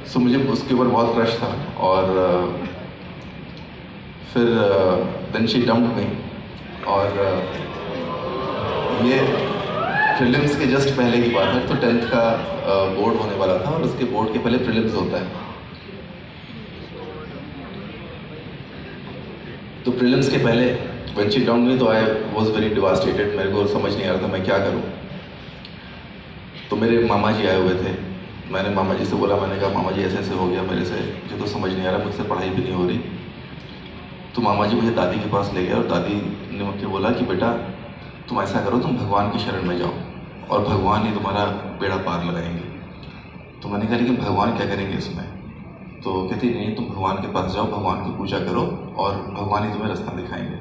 सो मुझे उसके ऊपर बहुत क्रश था और फिर देन शी डम्प्ड मी। और ये प्रीलिम्स के जस्ट पहले की बात है। तो 10th का बोर्ड होने वाला था और उसके बोर्ड के पहले प्रीलिम्स होता है। तो प्रीलिम्स के पहले व्हेन शी डम्प्ड मी तो आई वाज वेरी डिवास्टेटेड। मेरे को समझ नहीं आ रहा था मैं क्या करूं। तो मेरे मामा जी आए हुए थे। मैंने मामा जी से बोला, मैंने कहा मामा जी ऐसे ऐसे हो गया मेरे से, मुझे तो समझ नहीं आ रहा, मुझसे पढ़ाई भी नहीं हो रही। तो मामा जी मुझे दादी के पास ले गए और दादी ने मुझे बोला कि बेटा तुम ऐसा करो, तुम भगवान की शरण में जाओ और भगवान ही तुम्हारा बेड़ा पार लगाएंगे। तो मैंने कहा लेकिन भगवान क्या करेंगे इसमें? तो कहती नहीं, तुम भगवान के पास जाओ, भगवान की पूजा करो और भगवान ही तुम्हें रास्ता दिखाएंगे।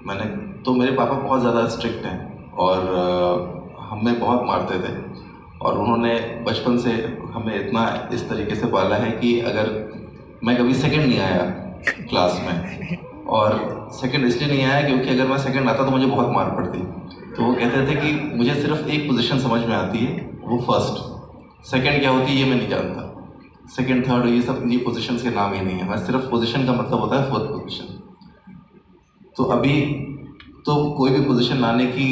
मैंने तो मेरे पापा बहुत ज़्यादा स्ट्रिक्ट हैं और हमें बहुत मारते थे और उन्होंने बचपन से हमें इतना इस तरीके से पाला है कि अगर मैं कभी सेकंड नहीं आया क्लास में, और सेकंड इसलिए नहीं आया क्योंकि अगर मैं सेकंड आता तो मुझे बहुत मार पड़ती। तो वो कहते थे कि मुझे सिर्फ एक पोजीशन समझ में आती है, वो फर्स्ट। सेकंड क्या होती है ये मैं नहीं जानता, सेकंड थर्ड ये सब ये पोजीशंस के नाम ही नहीं है। मैं सिर्फ पोजीशन का मतलब होता है फोर्थ पोजीशन। तो अभी तो कोई भी पोजीशन लाने की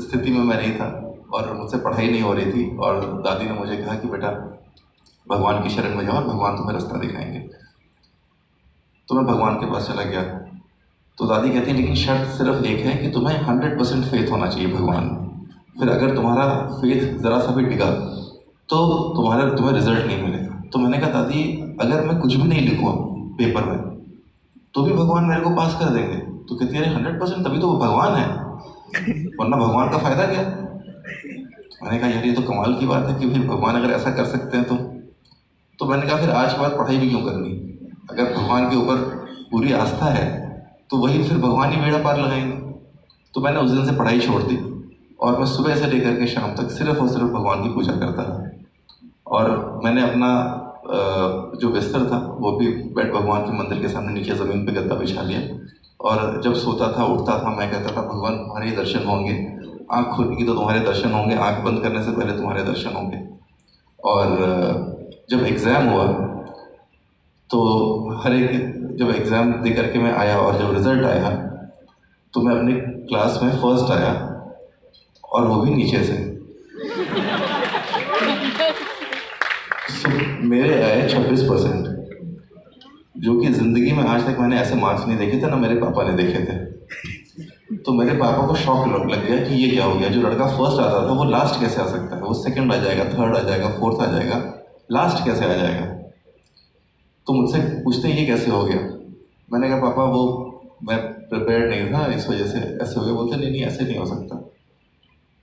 स्थिति में मैं नहीं था और मुझसे पढ़ाई नहीं हो रही थी और दादी ने मुझे कहा कि बेटा भगवान की शरण में जाओ और भगवान तुम्हें रास्ता दिखाएंगे। तो मैं भगवान के पास चला गया। तो दादी कहती है लेकिन शर्त सिर्फ एक है कि तुम्हें 100% फेथ होना चाहिए भगवान में। फिर अगर तुम्हारा फेथ ज़रा सा भी डिगा तो तुम्हें रिजल्ट नहीं मिलेगा। तो मैंने कहा दादी अगर मैं कुछ भी नहीं लिखूँ पेपर में तो भी भगवान मेरे को पास कर देंगे? तो कहती है अरे 100%, तभी तो वो भगवान है, वरना भगवान का फायदा क्या? तो मैंने कहा यार ये तो कमाल की बात है कि फिर भगवान अगर ऐसा कर सकते हैं तो मैंने कहा फिर आज के बाद पढ़ाई भी क्यों करनी? अगर भगवान के ऊपर पूरी आस्था है तो वही फिर भगवान ही बेड़ा पार लगाएंगे। तो मैंने उस दिन से पढ़ाई छोड़ दी और मैं सुबह से लेकर के शाम तक सिर्फ और सिर्फ भगवान की पूजा करता रहा। और मैंने अपना जो बिस्तर था वो भी बेड भगवान के मंदिर के सामने नीचे ज़मीन पे गद्दा बिछा लिया और जब सोता था उठता था मैं कहता था भगवान तुम्हारे दर्शन होंगे, आँख खुलेगी तो तुम्हारे दर्शन होंगे, आँख बंद करने से पहले तुम्हारे दर्शन होंगे। और जब एग्ज़ाम हुआ तो जब एग्ज़ाम दे करके मैं आया और जब रिज़ल्ट आया तो मैं अपनी क्लास में फर्स्ट आया और वो भी नीचे से। तो मेरे आए 26%, जो कि ज़िंदगी में आज तक मैंने ऐसे मार्क्स नहीं देखे थे, ना मेरे पापा ने देखे थे। तो मेरे पापा को शॉक लग गया कि ये क्या हो गया, जो लड़का फर्स्ट आता था वो लास्ट कैसे आ सकता है, वो सेकंड आ जाएगा, थर्ड आ जाएगा, फोर्थ आ जाएगा, लास्ट कैसे आ जाएगा? तो मुझसे पूछते ये कैसे हो गया? मैंने कहा पापा वो मैं प्रिपेयर्ड नहीं था इस वजह से ऐसे हो गया। बोलते नहीं ऐसे नहीं हो सकता।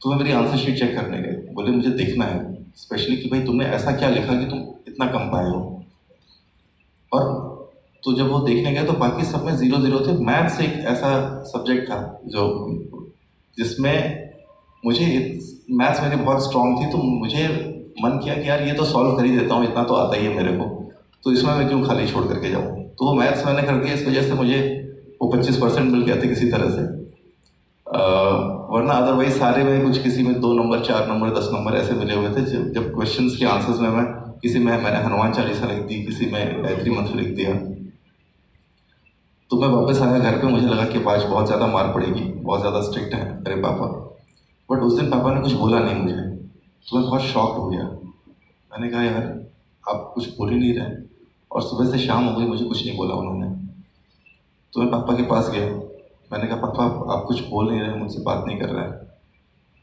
तो मैं मेरी आंसर शीट चेक करने गए, बोले मुझे देखना है स्पेशली कि भाई तुमने ऐसा क्या लिखा कि तुम इतना कम पाए हो। और तो जब वो देखने गए तो बाकी सब में 0-0 थे। मैथ्स एक ऐसा सब्जेक्ट था जो जिसमें मुझे मैथ्स मेरी बहुत स्ट्रॉन्ग थी, तो मुझे मन किया कि यार ये तो सॉल्व कर ही देता हूँ, इतना तो आता ही है मेरे को, तो इसमें मैं क्यों खाली छोड़ करके जाऊँ। तो वो मैथ्स मैंने कर दिया, इस वजह से मुझे वो 25% मिल गया था किसी तरह से। वरना अदरवाइज सारे में कुछ किसी में 2 नंबर 4 नंबर 10 नंबर ऐसे मिले हुए थे। जब क्वेश्चंस के आंसर्स में मैं किसी में मैंने हनुमान चालीसा लिख दी, किसी में गायत्री मंत्र लिख दिया। तो मैं वापस आया घर पे, मुझे लगा कि आज बहुत ज़्यादा मार पड़ेगी, बहुत ज़्यादा स्ट्रिक्ट है मेरे पापा। बट उस दिन पापा ने कुछ बोला नहीं मुझे, तो मैं बहुत शॉक्ड हो गया। मैंने कहा यार आप कुछ बोल ही नहीं रहे, और सुबह से शाम हो गई मुझे कुछ नहीं बोला उन्होंने। तो मैं पापा के पास गया, मैंने कहा पापा आप कुछ बोल नहीं रहे, मुझसे बात नहीं कर रहे हैं।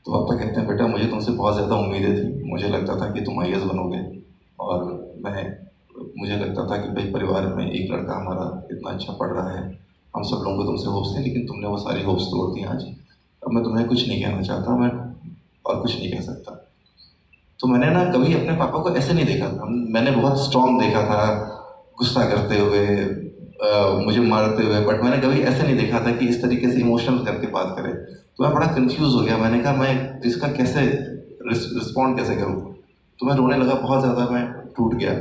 तो पापा कहते हैं बेटा मुझे तुमसे बहुत ज़्यादा उम्मीदें थी, मुझे लगता था कि तुम IAS बनोगे, और मुझे लगता था कि भाई परिवार में एक लड़का हमारा इतना अच्छा पढ़ रहा है, हम सब लोगों को तुमसे होप्स थे, लेकिन तुमने वो सारी होप्स तोड़ दी आज। अब मैं तुम्हें कुछ नहीं कहना चाहता, मैं और कुछ नहीं कह सकता। तो मैंने ना कभी अपने पापा को ऐसे नहीं देखा था। मैंने बहुत स्ट्रॉन्ग देखा था, गुस्सा करते हुए, मुझे मारते हुए, बट मैंने कभी ऐसे नहीं देखा था कि इस तरीके से इमोशनल करके बात करे। तो मैं बड़ा कंफ्यूज हो गया। मैंने कहा मैं इसका कैसे रिस्पॉन्ड कैसे करूँ। तो मैं रोने लगा बहुत ज़्यादा, मैं टूट गया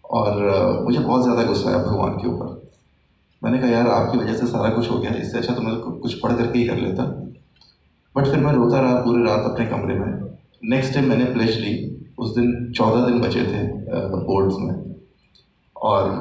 और मुझे बहुत ज़्यादा गुस्सा आया भगवान के ऊपर। मैंने कहा यार आपकी वजह से सारा कुछ हो गया, इससे अच्छा तो मैं कुछ पढ़ करके ही कर लेता। बट फिर मैं रोता रहा पूरी रात अपने कमरे में। नेक्स्ट डे मैंने प्लेज ली। उस दिन 14 दिन बचे थे बोर्ड्स में, और